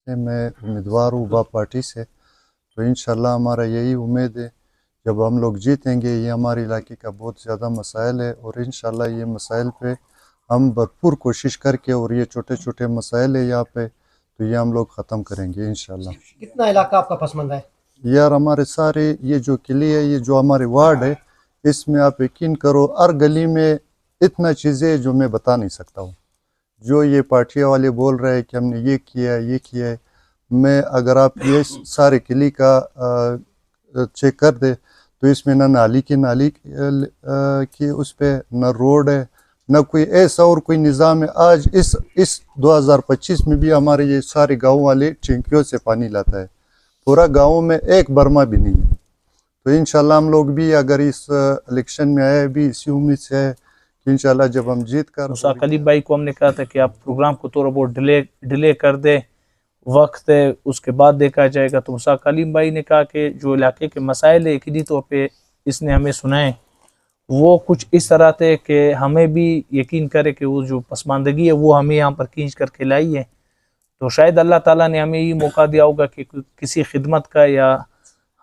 ہیں، میں امیدوار ہوں با پارٹی سے، تو انشاءاللہ ہمارا یہی امید ہے جب ہم لوگ جیتیں گے. یہ ہمارے علاقے کا بہت زیادہ مسائل ہے اور انشاءاللہ یہ مسائل پہ ہم بھرپور کوشش کر کے، اور یہ چھوٹے چھوٹے مسائل ہے یہاں پہ، تو یہ ہم لوگ ختم کریں گے انشاءاللہ. کتنا علاقہ آپ کا پسماندہ ہے؟ یار ہمارے سارے یہ جو قلعے ہے، یہ جو ہمارے وارڈ ہے، اس میں آپ یقین کرو ہر گلی میں اتنا چیزیں جو میں بتا نہیں سکتا ہوں. جو یہ پارٹی والے بول رہے ہیں کہ ہم نے یہ کیا ہے یہ کیا ہے، میں اگر آپ یہ سارے قلعے کا چیک کر دے تو اس میں نہ نالی کی اس پہ نہ روڈ ہے، نہ کوئی ایسا اور کوئی نظام ہے. آج اس 2025 میں بھی ہمارے یہ سارے گاؤں والے ٹینکیوں سے پانی لاتا ہے، پورا گاؤں میں ایک برما بھی نہیں ہے. تو انشاءاللہ ہم لوگ بھی اگر اس الیکشن میں آئے بھی اسی امید سے ہے کہ انشاءاللہ جب ہم جیت کر موسیٰ کلیم بھائی کو ہم نے کہا تھا کہ آپ پروگرام کو تھوڑا بہت ڈیلے کر دے، وقت ہے اس کے بعد دیکھا جائے گا. تو موسیٰ کلیم بھائی نے کہا کہ جو علاقے کے مسائل ہے یقینی طور پہ اس نے ہمیں سنائے، وہ کچھ اس طرح تھے کہ ہمیں بھی یقین کرے کہ وہ جو پسماندگی ہے وہ ہمیں یہاں پر کھینچ کر کے لائی ہے. تو شاید اللہ تعالیٰ نے ہمیں یہ موقع دیا ہوگا کہ کسی خدمت کا یا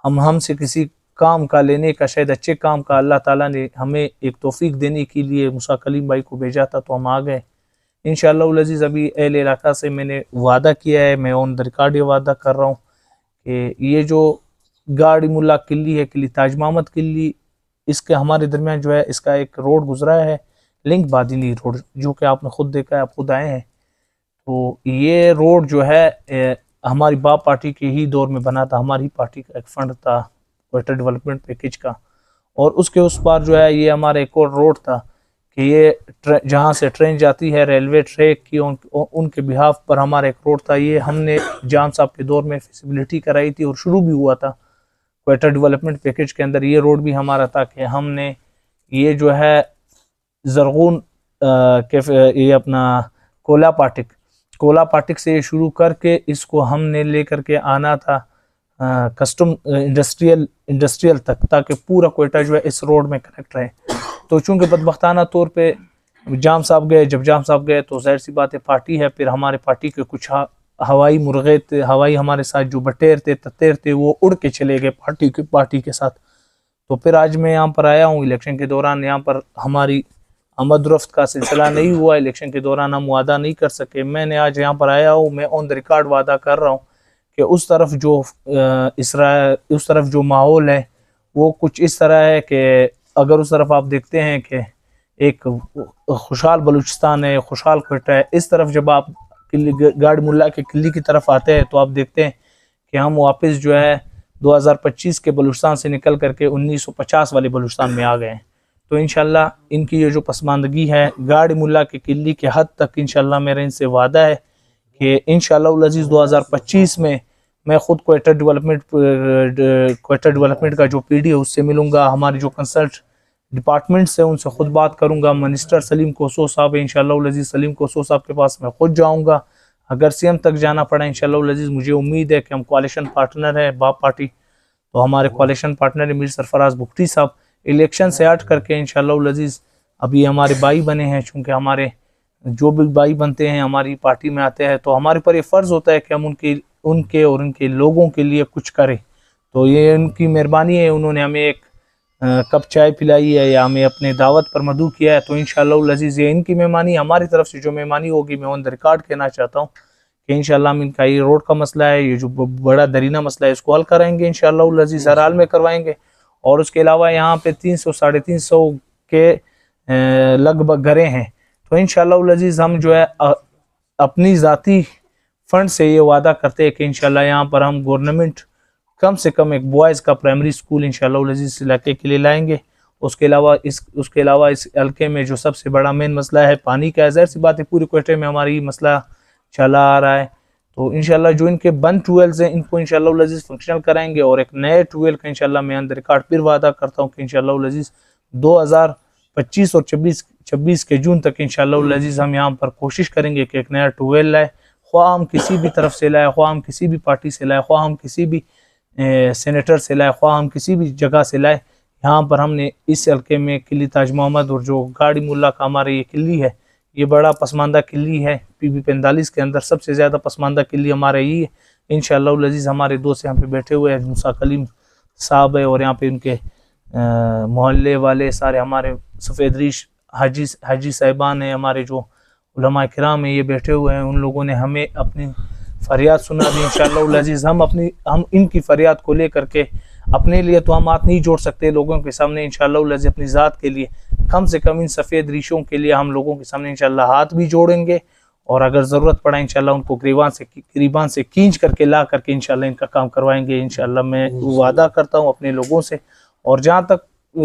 ہم سے کسی کام کا لینے کا، شاید اچھے کام کا اللہ تعالیٰ نے ہمیں ایک توفیق دینے کے لیے موسیٰ کلیم بھائی کو بھیجا تھا، تو ہم آ گئے انشاءاللہ العزیز. ابھی اہل علاقہ سے میں نے وعدہ کیا ہے، میں آن دا ریکارڈ یہ وعدہ کر رہا ہوں کہ یہ جو گاڑی ملا قلی ہے، قلی تاج محمد قلی، اس کے ہمارے درمیان جو ہے اس کا ایک روڈ گزرا ہے، لنک بادلی روڈ، جو کہ آپ نے خود دیکھا ہے، آپ خود آئے ہیں. تو یہ روڈ جو ہے ہماری باپ پارٹی کے ہی دور میں بنا تھا، ہماری پارٹی کا ایک فنڈ تھا کوئٹہ ڈیولپمنٹ پیکیج کا. اور اس کے اس پار جو ہے یہ ہمارا ایک اور روڈ تھا کہ یہ جہاں سے ٹرین جاتی ہے ریلوے ٹریک کی، ان کے بہاف پر ہمارا ایک روڈ تھا. یہ ہم نے جان صاحب کے دور میں فیسیبلٹی کرائی تھی اور شروع بھی ہوا تھا کوئٹہ ڈیولپمنٹ پیکیج کے اندر. یہ روڈ بھی ہمارا تھا کہ ہم نے یہ جو ہے زرغون یہ اپنا کولا پاٹک سے شروع کر کے اس کو ہم نے لے کر کے آنا تھا کسٹم انڈسٹریل تک، تاکہ پورا کوئٹہ جو ہے اس روڈ میں کنیکٹ رہے. تو چونکہ بدبختانہ طور پہ جام صاحب گئے، جب جام صاحب گئے تو ظاہر سی بات ہے پارٹی ہے، پھر ہمارے پارٹی کے کچھ ہوائی مرغے تھے، ہوائی ہمارے ساتھ جو بٹیر تھے تتیر تھے، وہ اڑ کے چلے گئے پارٹی کے ساتھ. تو پھر آج میں یہاں پر آیا ہوں الیکشن کے دوران، یہاں پر ہماری آمد رفت کا سلسلہ نہیں ہوا، الیکشن کے دوران ہم وعدہ نہیں کر سکے. میں نے آج یہاں پر آیا ہوں، میں آن دا ریکارڈ وعدہ کر رہا ہوں کہ اس طرف جو ماحول ہے وہ کچھ اس طرح ہے کہ اگر اس طرف آپ دیکھتے ہیں کہ ایک خوشحال بلوچستان ہے، خوشحال کوئٹہ ہے، اس طرف جب آپ گاڑ ملا کے قلی کی طرف آتے ہیں تو آپ دیکھتے ہیں کہ ہم واپس جو ہے 2025 کے بلوچستان سے نکل کر کے 1950 والے بلوچستان میں آ گئے ہیں. تو انشاءاللہ ان کی یہ جو پسماندگی ہے گاڑ ملا کے قلی کے حد تک، انشاءاللہ میرا ان سے وعدہ ہے کہ انشاءاللہ العزیز 2025 میں خود کوئٹہ ڈیولپمنٹ کا جو پی ڈی ہے اس سے ملوں گا، ہمارے جو کنسلٹ ڈپارٹمنٹ سے ان سے خود بات کروں گا. منسٹر سلیم کوسو صاحب ہے، انشاءاللہ العزیز سلیم کوسو صاحب کے پاس میں خود جاؤں گا. اگر سی ایم تک جانا پڑا انشاءاللہ العزیز، مجھے امید ہے کہ ہم کوalition پارٹنر ہے باپ پارٹی، تو ہمارے کوalition پارٹنر میر سرفراز بگٹی صاحب الیکشن سے ہٹ کر کے انشاءاللہ العزیز ابھی ہمارے بھائی بنے ہیں. چونکہ ہمارے جو بھی بھائی بنتے ہیں ہماری پارٹی میں آتے ہیں تو ہمارے پر یہ فرض ہوتا ہے کہ ہم ان کے اور ان کے لوگوں کے لیے کچھ کریں. تو یہ ان کی مہربانی ہے، انہوں نے ہمیں ایک کپ چائے پلائی ہے یا ہمیں اپنے دعوت پر مدعو کیا ہے. تو انشاءاللہ العزیز یہ ان کی مہمانی، ہماری طرف سے جو مہمانی ہوگی میں آن دا ریکارڈ کہنا چاہتا ہوں کہ انشاءاللہ ہم ان کا یہ روڈ کا مسئلہ ہے، یہ جو بڑا درینہ مسئلہ ہے اس کو حل کرائیں گے انشاءاللہ العزیز، ہر حال میں کروائیں گے. اور اس کے علاوہ یہاں پہ 300-350 کے لگ بھگ گھریں ہیں. تو انشاءاللہ العزیز ہم جو ہے اپنی ذاتی فنڈ سے یہ وعدہ کرتے ہیں کہ انشاءاللہ یہاں پر ہم گورنمنٹ کم سے کم ایک بوائز کا پرائمری سکول انشاءاللہ العزیز اس علاقے کے لیے لائیں گے. اس کے علاوہ اس علاقے میں جو سب سے بڑا مین مسئلہ ہے پانی کا، ظاہر سی بات ہے پورے کوئٹے میں ہماری مسئلہ چلا آ رہا ہے. تو انشاءاللہ جو ان کے بند ٹویلز ہیں ان کو انشاءاللہ العزیز فنکشنل کرائیں گے، اور ایک نئے ٹویل کا انشاءاللہ میں اندر ریکارڈ پھر وعدہ کرتا ہوں کہ انشاءاللہ العزیز 2025 اور 26 کے جون تک انشاءاللہ العزیز ہم یہاں پر کوشش کریں گے کہ ایک نیا ٹویل لائے، خواہ ہم کسی بھی طرف سے لائے، خواہ ہم کسی بھی پارٹی سے لائے، خواہ ہم کسی بھی سینیٹر سے لائے، خواہ ہم کسی بھی جگہ سے لائے. یہاں پر ہم نے اس علاقے میں قلی تاج محمد اور جو گاڑی ملا کا ہمارے یہ قلی ہے یہ بڑا پسماندہ کلی ہے PB45 کے اندر، سب سے زیادہ پسماندہ کلی ہمارا یہی ہے۔ انشاءاللہ العزیز ہمارے دوست یہاں پہ بیٹھے ہوئے ہیں، موسیٰ کلیم صاحب ہے، اور یہاں پہ ان کے محلے والے سارے ہمارے سفید ریش حاجی صاحبان ہیں، ہمارے جو علماء کرام ہیں، یہ بیٹھے ہوئے ہیں۔ ان لوگوں نے ہمیں اپنی فریاد سنا دی انشاءاللہ العزیز۔ ہم ان کی فریاد کو لے کر کے اپنے لیے تو ہم ہاتھ نہیں جوڑ سکتے لوگوں کے سامنے انشاءاللہ العزیز، اپنی ذات کے لیے کم سے کم ان سفید ریشوں کے لیے ہم لوگوں کے سامنے انشاءاللہ ہاتھ بھی جوڑیں گے، اور اگر ضرورت پڑا انشاءاللہ ان کو گریبان سے کھینچ کر کے لا کر کے انشاءاللہ ان کا کام کروائیں گے انشاءاللہ۔ میں وعدہ کرتا ہوں اپنے لوگوں سے۔ اور جہاں تک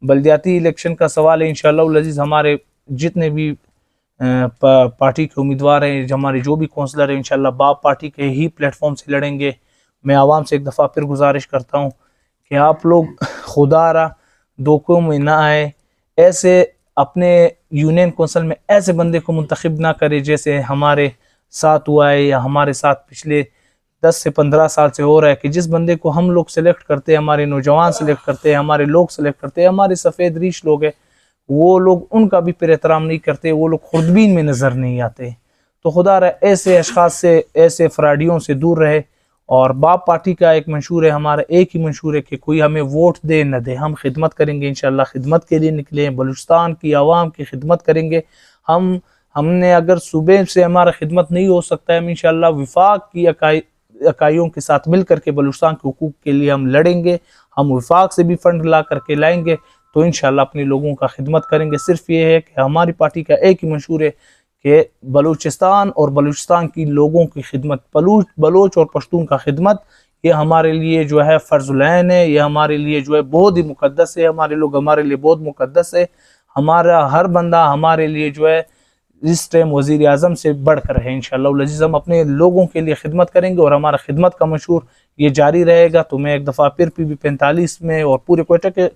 بلدیاتی الیکشن کا سوال ہے، انشاءاللہ العزیز ہمارے جتنے بھی پارٹی کے امیدوار ہیں، ہمارے جو بھی کونسلر ہیں، انشاءاللہ باب پارٹی کے ہی پلیٹ فارم سے لڑیں گے۔ میں عوام سے ایک دفعہ پھر گزارش کرتا ہوں کہ آپ لوگ خدا را دھوکوں میں نہ آئے، ایسے اپنے یونین کونسل میں ایسے بندے کو منتخب نہ کرے جیسے ہمارے ساتھ ہوا ہے یا ہمارے ساتھ پچھلے 10 سے 15 سال سے ہو رہا ہے، کہ جس بندے کو ہم لوگ سلیکٹ کرتے ہیں، ہمارے نوجوان سلیکٹ کرتے ہیں، ہمارے لوگ سلیکٹ کرتے ہیں، ہمارے سفید ریش لوگ ہیں، وہ لوگ ان کا بھی پھر احترام نہیں کرتے، وہ لوگ خوردبین میں نظر نہیں آتے۔ تو خدا رہا ایسے اشخاص سے، ایسے فراڈیوں سے دور رہے۔ اور باب پارٹی کا ایک منشور ہے، ہمارا ایک ہی منشور ہے کہ کوئی ہمیں ووٹ دے نہ دے، ہم خدمت کریں گے انشاءاللہ، خدمت کے لیے نکلے، بلوچستان کی عوام کی خدمت کریں گے۔ ہم نے اگر صوبے سے ہمارا خدمت نہیں ہو سکتا ہے، ہم انشاءاللہ وفاق کی اکائیوں کے ساتھ مل کر کے بلوچستان کے حقوق کے لیے ہم لڑیں گے، ہم وفاق سے بھی فنڈ لا کر کے لائیں گے، تو انشاءاللہ اپنے لوگوں کا خدمت کریں گے۔ صرف یہ ہے کہ ہماری پارٹی کا ایک ہی منشور ہے کہ بلوچستان اور بلوچستان کی لوگوں کی خدمت، بلوچ اور پشتون کا خدمت، یہ ہمارے لیے جو ہے فرض العین ہے، یہ ہمارے لیے جو ہے بہت ہی مقدس ہے، ہمارے لوگ ہمارے لیے بہت مقدس ہے۔ ہمارا ہر بندہ ہمارے لیے جو ہے اس ٹائم وزیر اعظم سے بڑھ کر ہے انشاءاللہ العزیز۔ ہم اپنے لوگوں کے لیے خدمت کریں گے اور ہمارا خدمت کا منشور یہ جاری رہے گا۔ تو میں ایک دفعہ پھر PB45 میں اور پورے کوئٹہ کے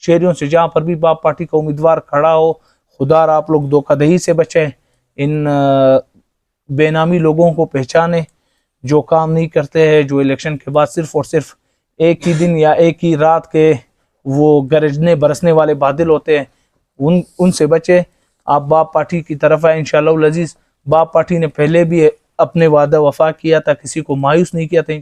شہریوں سے، جہاں پر بھی باب پارٹی کا امیدوار کھڑا ہو، خدا را آپ لوگ دھوکہ دہی سے بچیں، ان بے نامی لوگوں کو پہچانیں جو کام نہیں کرتے ہیں، جو الیکشن کے بعد صرف اور صرف ایک ہی دن یا ایک ہی رات کے وہ گرجنے برسنے والے بادل ہوتے ہیں، ان سے بچے۔ آپ باب پارٹی کی طرف آئے انشاءاللہ العزیز۔ باب پارٹی نے پہلے بھی اپنے وعدہ وفا کیا تھا، کسی کو مایوس نہیں کیا تھا۔